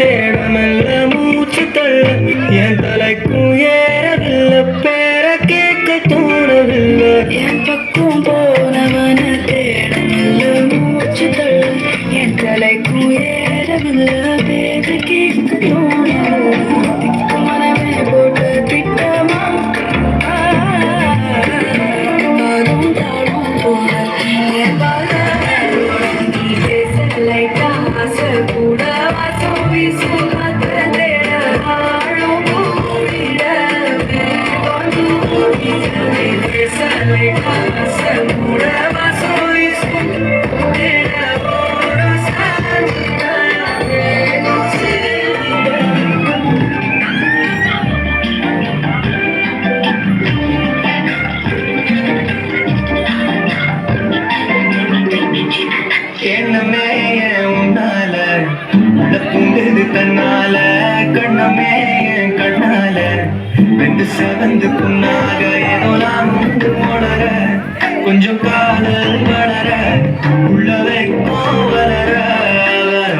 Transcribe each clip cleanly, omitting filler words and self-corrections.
தேடமல்ல மூச்சு தள்ள என் தலைக்கும் ஏறவில்லை பேர கேட்க தோணவில்லை என் பக்கம் போனவன தேடமல்ல மூச்சு தள்ள என் தலைக்கும் ஏறவில்லை பேர கேட்க தோணவில்லை மனமே போட்ட திட்டமா பாடும் தாடும் போல என் பாத நீ பேச லைட்டா ஆசை கூட வாசம் வீசும் மாத்திர தேட ஆளும் கூடிட பேச லைட்டா ஆசை கூட வாசம் வீசும் தேட போடும் எண்ணமே உன்னால உள்ள தூங்குது தன்னால கண்ணமே கண்ணால வெந்து செவந்து புண்ணாக ஏதோ நான் முண்டு போனற கொஞ்சம் காதல் வளர உள்ள வைக்கும் வளர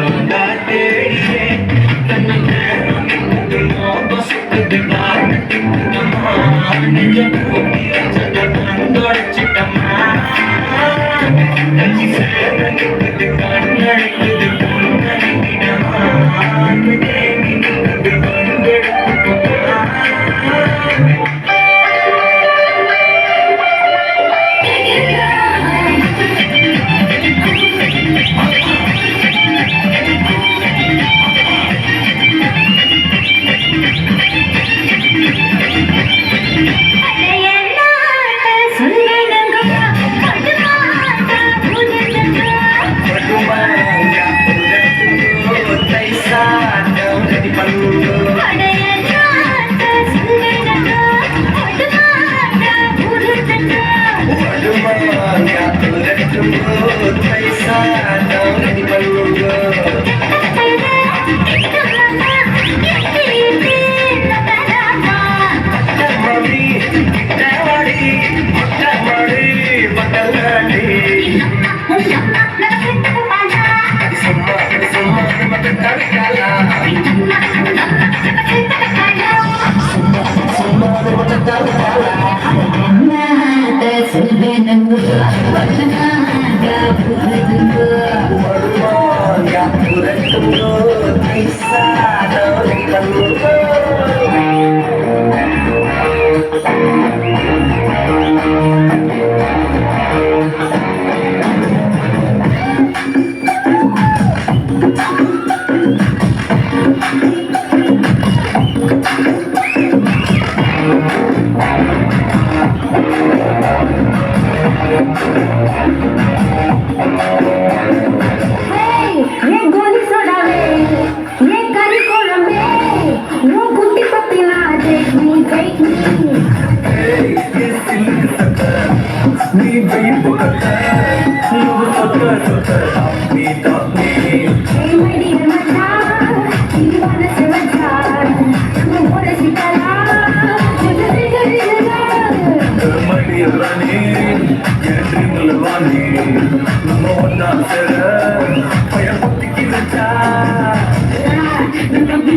உண்டா தேடியே நெஞ்சம் கூட்டி வச்சத கண்டொடைச்சிட்டம்மா கஞ்சி சேரங்குது கண்ணடிக்குது பொண்ணடிக்கிடமா தேங்கி நிற்குது வந்தெடுத்துக்கோமா I'm